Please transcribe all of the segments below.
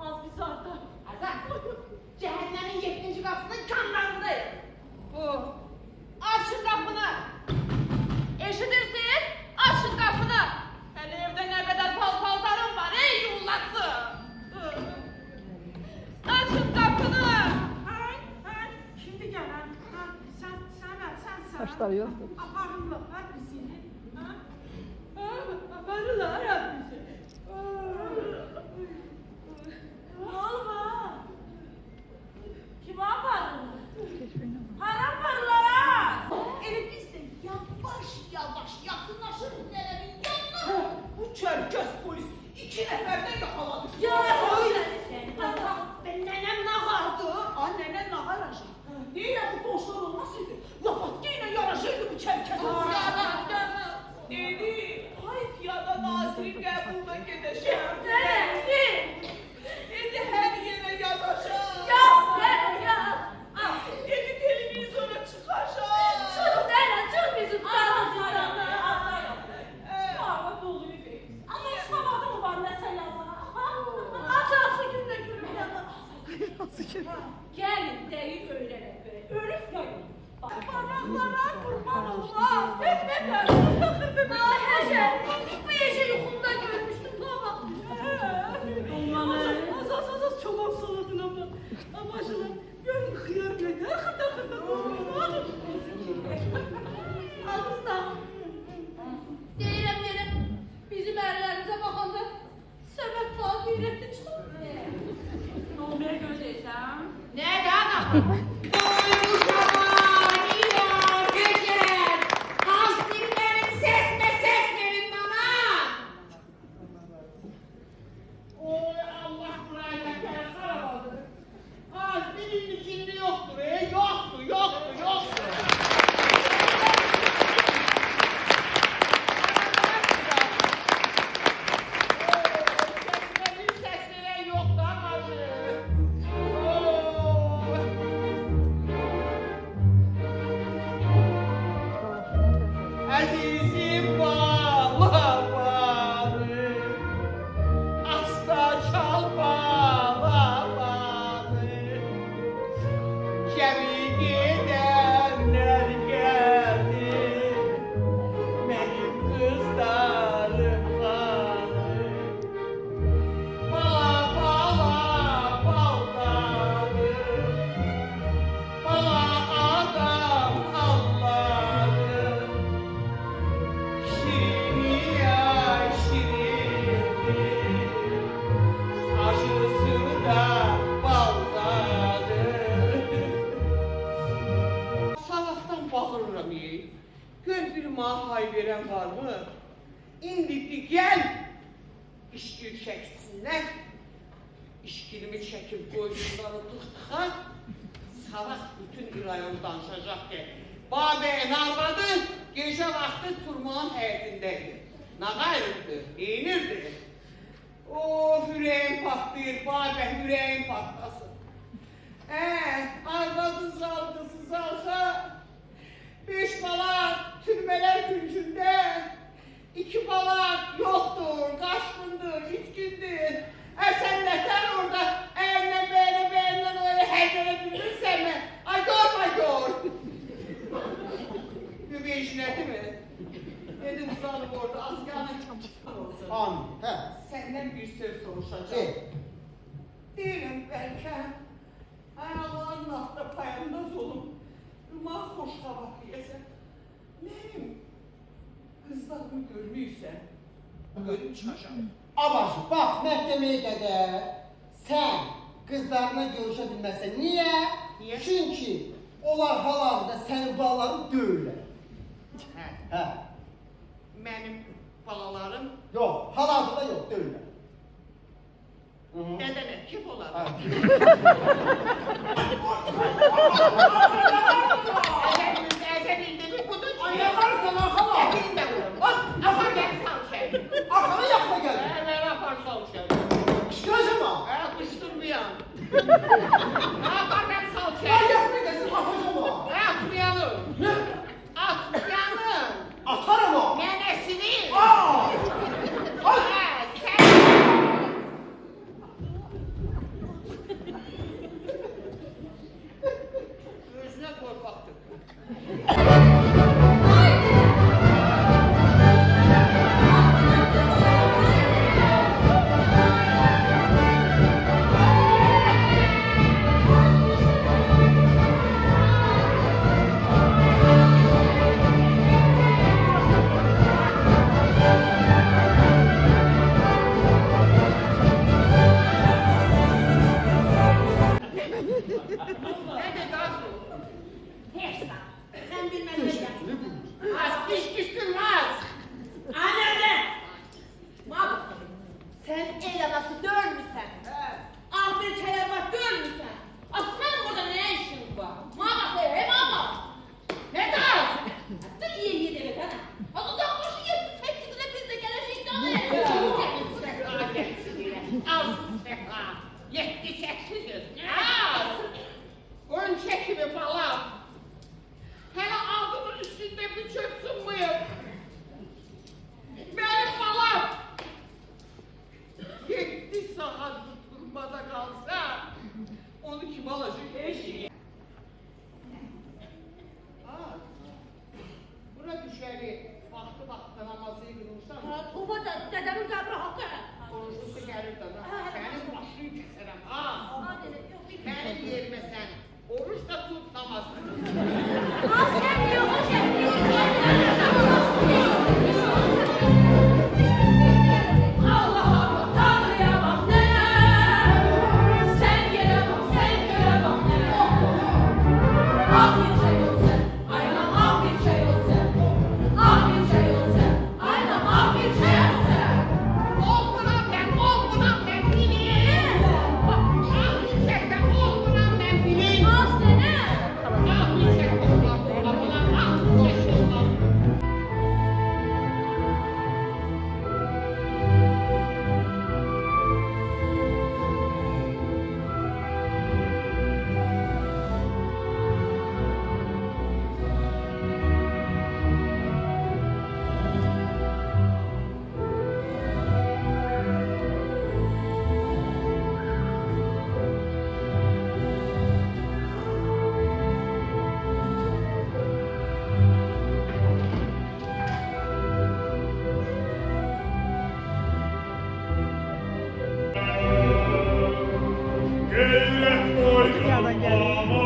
Az bir saatte. Azar. Cehennemin 7. kapısının kanlarındayım. Bu. Açın kapını. Eşidirsiniz. Açın kapını. Hele evde ne kadar paltarım var. Ey yullası. Açın kapını. Hay. Şimdi gelen. Sen. Taşlar yok. Aparırlar bizi. Ha? Aparırlar bizi. Ne oldu? Kim aparırlar? Haram aparırlar ha. Evet biz de yavaş yakınlaşırız derenin yanına. Bu çerkez polis 2 neferden yakaladı. Ya öyle. sen. Allah ben nenem nahardı. Annene nahar aşağı. Niye bu boşlar olmasıydı? Lafattı yine yaraşıydı bu çerkez. Dedi. Hayf ya da Nazır'ın qəbuluna gedəşəm. Neresi? Dedi her yere yazaşam. Ya. Dedi televizyona çıkaşam. Çık nereye? Çık bizim tarafından. Hava doluyu değil. Ama sabahda mı var mesela? Atası günde görürler. Gelin deyi öğrenek be. Örüf yayın. Parmaklara kurban olma. Ay Hacı. Bu yeşil yukumda görmüştüm. Baba. Az çok afsaladın ama. Ama şuna gönül hıyar beni. Ağızda. Deyirəm bizim ərlərimizə baxanda səbəb fakirlikdir çıxır. Nə olmaya gözləyirsən? Nerede anam? Doyuruşaman, İran, Göcer. Hastimlerin ses verin bana. Oy Allah buraya karşılamadı. Hastimin içinde yoktur, yoktur. Ses veren yoktu amacı. Azizim bağlamadı, asla çalmalamadı. Cemi gidenler geldi, benim kızlarım vardı. Bala baldadı, bala adam Allah'ım. Şirini ya şirini, aşısı da baldadı. Sabahtan bağırıram gör bir mahay veren var mı? İndi gel, işkil çeksinler. İşkilimi çekip koyunları tıktığa, sabah bütün İrayon danışacak ki, Babe'nin arvadı gece vakti turmağın həyətindeydi. Ne gayrıdır, eğinirdi. Of yüreğim patlayır, Babe yüreğim patlasın. Arvadı salsa, 5 bala türmeler güncünde, 2 bala yoktur, kaç gündür, 3 gündür. Sen yeter orada, eline beğenle öyle heyderebilirsen mi? Ay gör. Güveyşineti mi? Dedim uzanıp orada, askerlik olsun. Amin. He. Senden bir söz soruşacağım. Değilim belki. Ay Allah'ın ahda payandaz olup, Rıma hoş kabak yesen. Neyim? Kızlarımı görmüysen, görüp çıkacağım. Abacı bak məhkəməyə qədər sən qızlarına görüşə bilməsən. Niyə? Niyə? Çünki onlar hal-hazırda sənin balaların deyirlər. Hə. Benim balalarım Yox, hal-hazırda yox, deyirlər. ne demek kim olar? Hə. Ezebildiğini budur. Ay yaparsan arxala. Ezebildiğini de vururum. Apar gel sal şey. Arxana yaxına gəl. Ben apar sal şey. Qışqıracama. Kıştırmayan. Apar gel sal şey. Ay yaxına gəlsin, atacama. Atmayalım. Nə? Atmayalım. Atarım o. Nenesini. Aa! Ay! Sen. Arzu Sefa, 7-800. Önce kimi balam. Hele adımın üstünde bir çöpsün buyur. Benim balam. 7 saat durmada kalsa, onu kim alacak eşi? Bura düşeri, vakti namazı kılırsan, Tuğba da dedemin qəbri haqqı. konuşursa gelir de, senin başını keserem, ha? Hadi, yox, bir Benim yerime sen, oruç da tut namazını. Sen yox, o şey. Allah'a Tanrı'ya bak neler. Sen yere bak, sen göğe bak neler. Ah bir şey olsa, aynen ah bir şey olsa. Ah bir şey olsa, aynen ah bir şey olsa. Oğluna ben bileyim. Ah bir şeyden oğluna ben bileyim. Az dene. Ah bir şeyden oğluna, ah bir şeyden. Geyret koydum amana,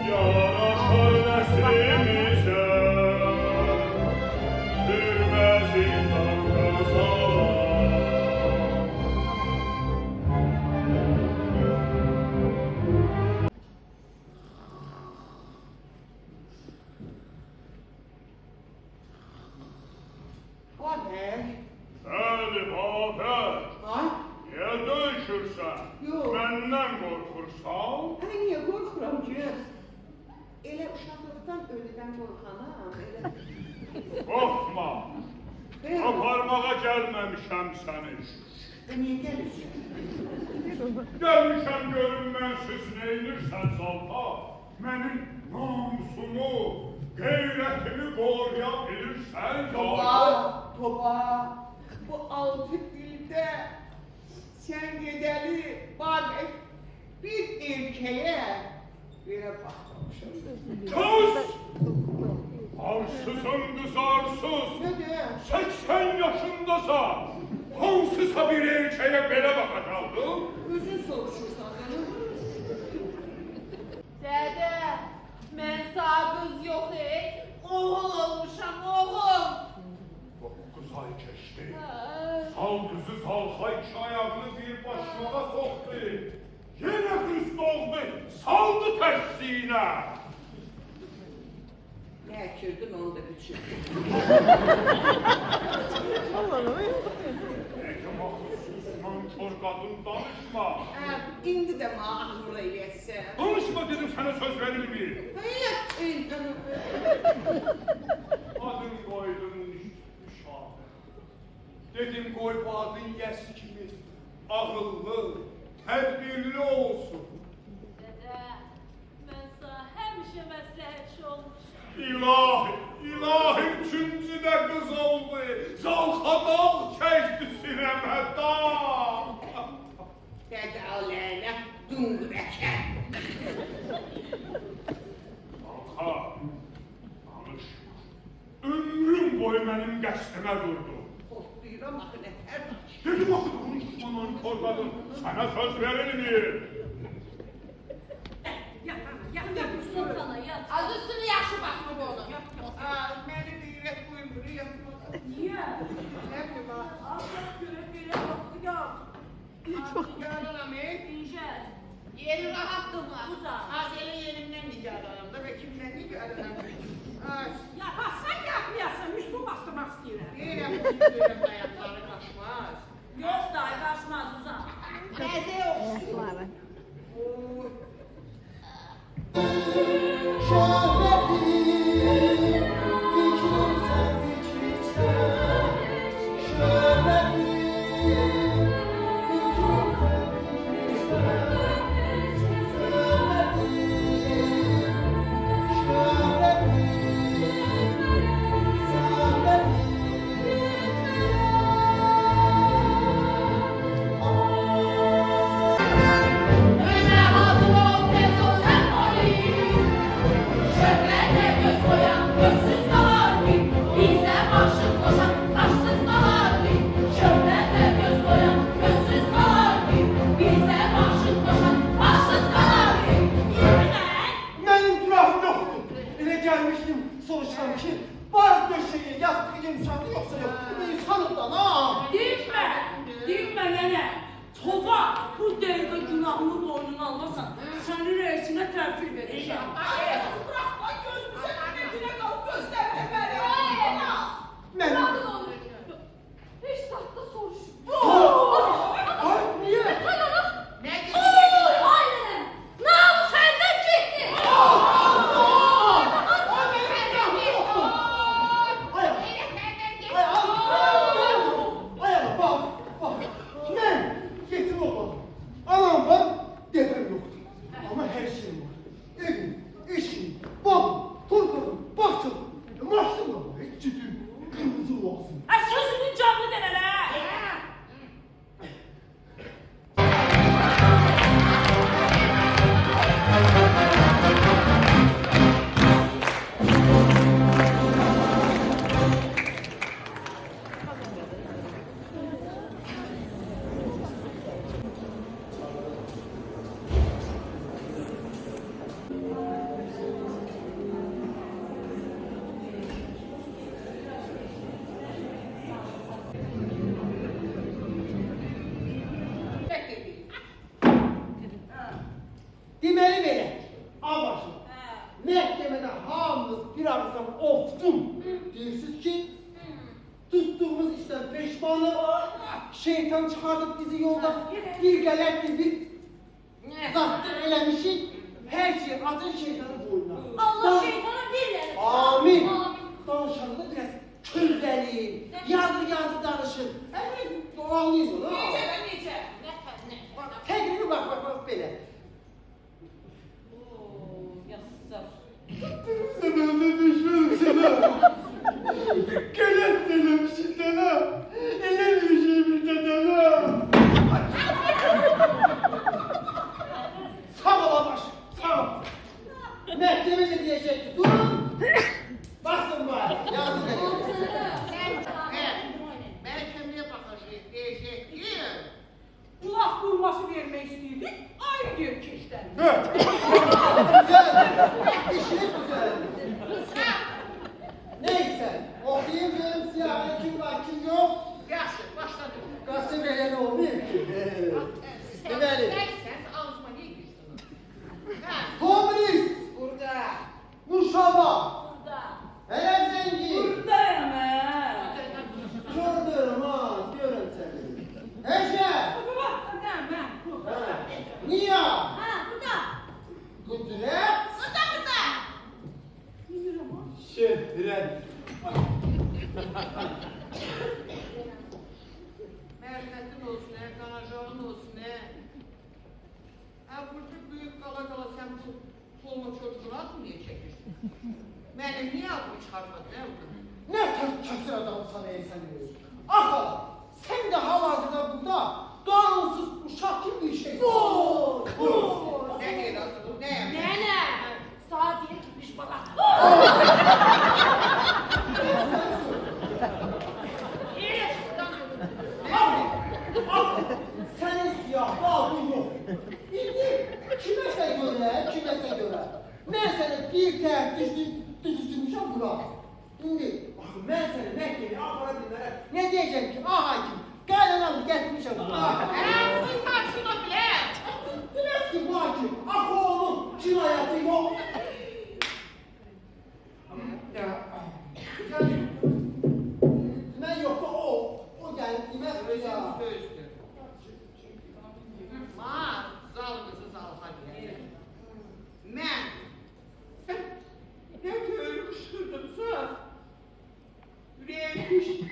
yaraşar neslimize, türbe zindan kazalar. Hadi. Hadi Bafer, Ha? niye döyüşürsən? Yox. Məndən qorxursan? Hani niye korkuram ki? Elə uşaqlıqdan ölüdən qorxanam, elə... Qorxma, Hey, aparmağa gəlməmişəm səni. niye gelirsin? Gəlmişəm görüm mənsiz neynirsən Zalta? Mənim namusumu, qeyrətimi qoruya bilirsən Toba, bu 6 ildə sen gedeli bak bir erkeğe böyle bakmamışım. Kız! Arsızın kız arsız! Ne de? 80 yaşındasa hansısa bir erkeğe belə bakacaqdın? Özün soruşursan canım. Dede, mən sağ qız yox oğul olmuşam, oğul. 9 ay keçdi. Sal qızı salxa iki ayağını bir başmağa soktu. Yenə qız doğdu, saldı tərsinə. Ne ekirdin onu da biçirdin. Necə baxırsınız, nankor qadın danışma. İndi de mağazına yetsen. Danışma dedim sana söz verilmir. Hayır, Adın koydun müşahede. Dedim koy bu adın yesi kimi ağıllı, tedbirli olsun. Dede, mən sağ həmişə məsləhətçi olmuşam. İlahi, ilahi üçüncü de kız oldu. Zalhadal çekti sineme dağ. Dedi aleyhine dungureke. Zalha, danış. Ömrüm boyu benim qəsdimə durdu. Korktuğuna bakın her baş. Dedim axı konuşma nankor qadın, sana söz verilmir. Sultana yat. Az üstünü yaşı bakma bu onu. Beni de yürek buyurmuyor yapmadan. Niyə? Ne bileyim ha. Allah görüb belə baxdı ya. Yarın İncə. Yeri rahattım ha. Uzaq. Azeli yerimden nigarlanım da ve kimden nigarlanım. Ya bak sen yapmayasın, üstü bastırmak istiyorum. Deyirəm bu sizlərin ayaqları qaçmaz. Yox day, qaçmaz uzaq. Nəzə yoxsun? Oy. Şöhretim, fikrim sen fikirsen. Şöhretim, Toba, bu dəqiqə günahını boynuna almasan, səni reisinə təhvil verəcəm. Ay, bırak lan gözümü senin gözüne kalıp gösterme beni. Mən... Rahat olun. Beş saatte soruşun. Ay, niye? Ne Aynen. Namus elden gitti. Ayağım bak, bak. Ben yetim olmadım. Anam var, dedem yoktu. Ama her şeyim var. Evim, eşim, babam, torunum, bahçem, maaşım da var. Hiç ciddim, kırmızı olsun. Ay sözünün canlı denene. Demeli belə. Al başım. Məhkəmədə hamınız bir ağızdan ofdum. Deyirsiniz ki, tuttuğumuz işten peşmanı, şeytan çıkardıp bizi yolda bir gələk gibi zattır eləmişik. Her şey atın şeytanın boynuna. Allah şeytana dilleri. Amin. Danışanda da biraz közleyin. Yazı danışın. Hemen doğalıyız ona. Nice ben nice. Tekrini bak belə. Ben de düşmanım sana. Kelet denemişsin sana. Elemeyeceğim dedene. Sağ ol baş. Sağ ol. Mehkemece diyecekti. Durun. Basın bari. Yazın dedi. Məhkəməyə baxacaq, deyəcək ki, Kulak vurması vermek isteydik, ayrı diyor keçten. Güzel. İşiniz güzel. Neyse. Okuyayım benim siyahı kim var kim yok. yaxşı, başladı. Gazeteler olmuyor ki. Deməli. Sən ağzıma niyə girdin? Hə, Komünist. burada. Muşava. Burada. Helal zengi. Buradayım he. Gördüm ha. Görün seni. Eşe. Bak, ben. Niye? Ha burada. Kudret. Burada. Şehret. Mərhəmətin olsun, qanacağın olsun, burada böyük qala sən bu polma çocuğunu atmaya çəkirsən. Mənim niyə adımı çıxarmadın, Ne təkir adamsan sen diyorsun. Akala. Sen de havazda burada doğrunsuz uşak gibi bir şey. Nə deyir aslında, nə? Nene. Saat yeni gitmiş bana. Senin siyah bağın yok. Bildim. Kimese göre. Ben seni bir tane düzgünmüşüm buna. Şimdi bakın ben seni mehkemeye apara dinlere ne diyeceğim ki hakim kaynanamı getirmişim buna. Siz karşına bile. Biraz ki bu hakim oğlum cinayeti yok. Ben yoksa o gelip demez mi ya? Ma, zalımızı zalha diye. Mən ne görmüşdürdümsə, ürəyim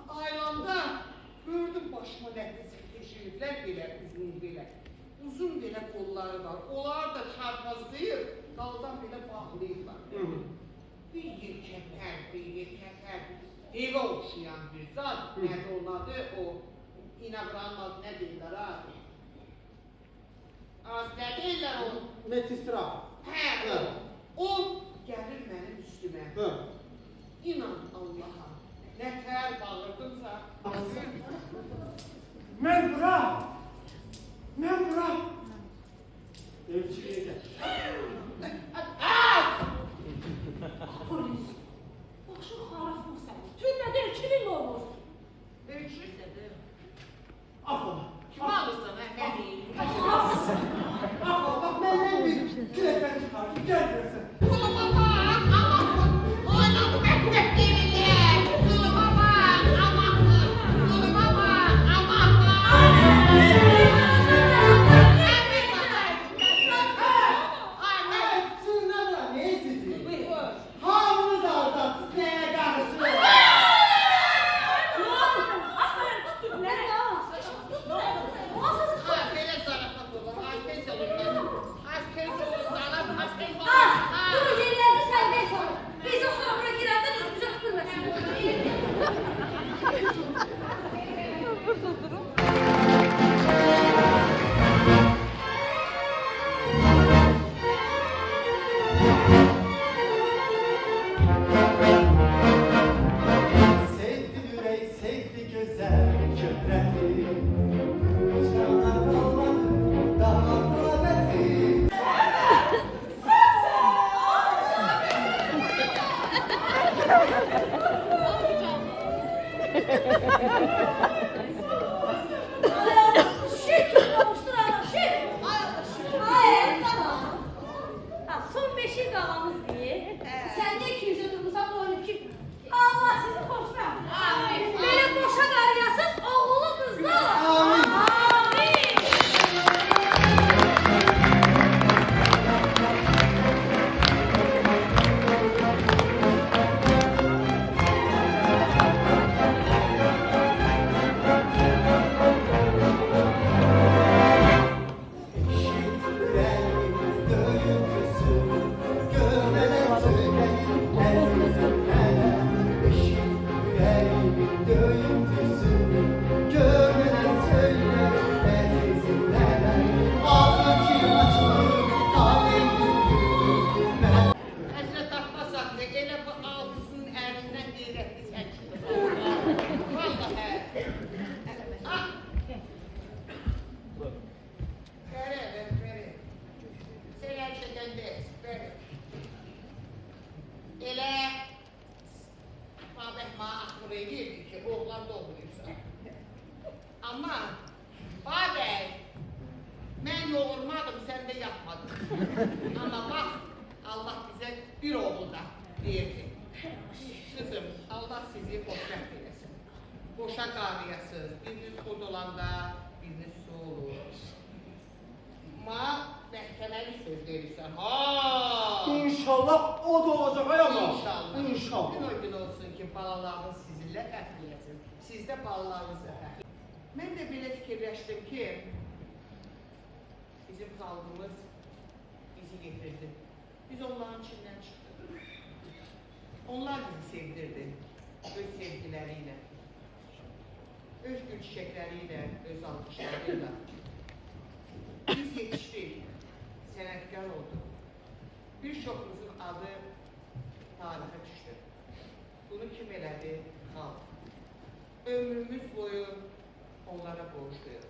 aylamda gördüm başıma nəfəsə keçiriblər belə. Uzun belə qolları var. Onlar da çarpazlayıb, daldan belə bağlayırlar. Bir yekəpər, evə oxşayan bir zat. Nədir onun adı? O inavranın adı nə deyirlər ha? Az nə deyirlər o? Metistra. Hə, o gəlir mənim üstümə. İnan Allaha, nə tər bağırdımsa, Ben bırak. Elçiliğe gel. Polis. Başın xarab bu sənin. Türmədə 2000 olur. Elçi dedi. Akala. şöhreti, cana kalmadı daha daveti. Şükür kavuşturana şükür. Ay tamam. Ha, son beşi kalanız diye. Sen de 200'e durursan 12. Allah sizi korusun. Amin. Böyle boşa karıyasın oğlu kızlı. Amin. Amin. Həsrət atmasak da elə bu ağzının ərindən qeyrətli çəkir. Vallahi. Ah! Bəri. Sen her şeyden değilsin, bəri. Elə Babək mənə axır edirdi ki, oğlan doğuluysa. Amma Babək, mən yoğurmadım, sən də yapmadın. Amma bax, Allah bizə bir oğul da verdi. Kızım, Allah sizi xoşbəxt eləsin. Boşa qarıyasınız, biriniz xod olanda, biriniz su olur. Ma, məhkəməli söz verirsən, ha! İnşallah o da olacak ay Allah. İnşallah. İnşallah. Gün o gün olsun ki balalarınız sizinle fərqləyəsin. Siz də balalarınızla fərqləyəsin. Mən də belə fikirləşdim ki, bizim xalqımız bizi getirdi. Biz onların içindən çıxdıq. Onlar bizi sevdirdi. Öz sevgileriyle, öz gül çiçekleriyle, öz alkışlarıyla. Biz yetiştik, sənətkar olduk. Birçokumuzun adı tarihe düştü. Bunu kim elədi? Xalq. Ömrümüz boyu onlara borçluyuz.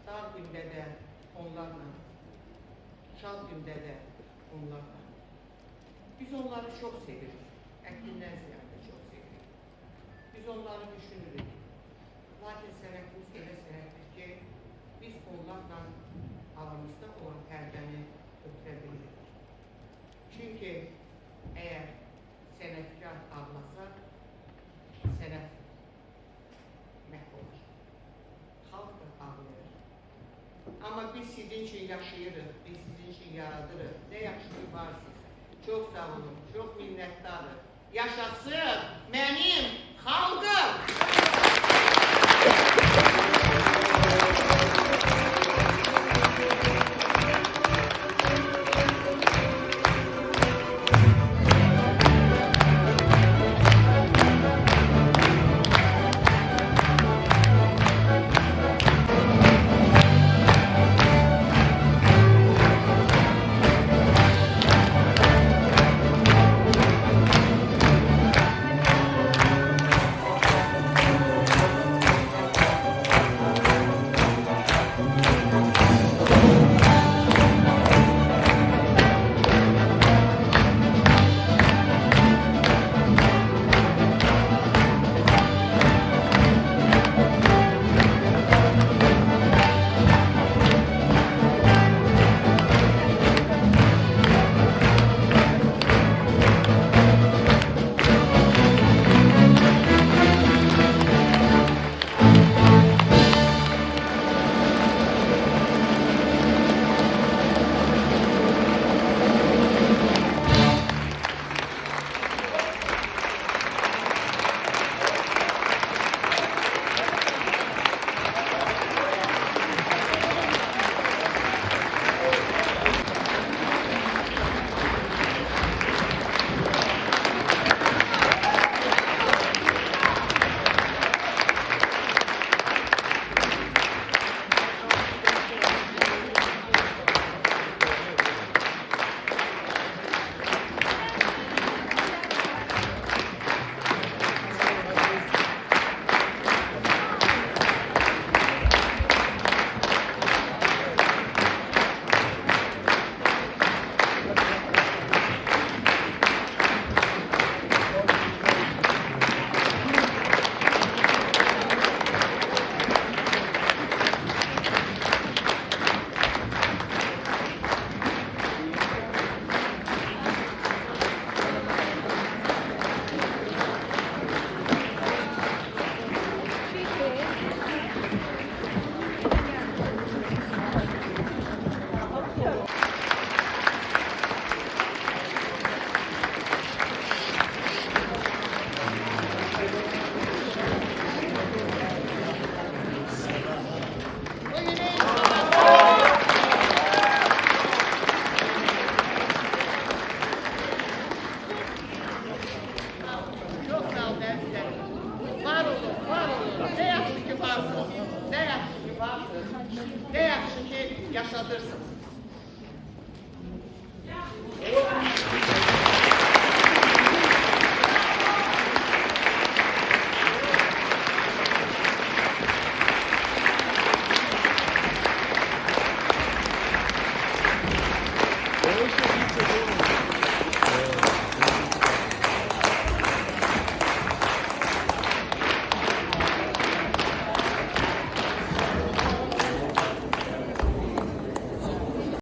Dar gündə də onlarla, şad gündə də onlarla. Biz onları çok seviyoruz. Əklindən ziyade çok seviyoruz. Biz onları düşünürük. Lakin sənətimiz elə sənətdir ki, biz onlarla aramızda olan pərdəni ötürə bilirik. Çünkü eğer sənətkar ağlasa, sənət məhv olur. Xalq da ağlayır. Ama biz sizin için yaşayırıq, biz sizin için yaradırıq. Ne yaxşı ki varsınız. Çok sağ olun, çok minnettarım. Yaşasın benim xalqım! varsınız. Ne yaxşı ki varsınız. Ne yaxşı ki yaşadırsınız.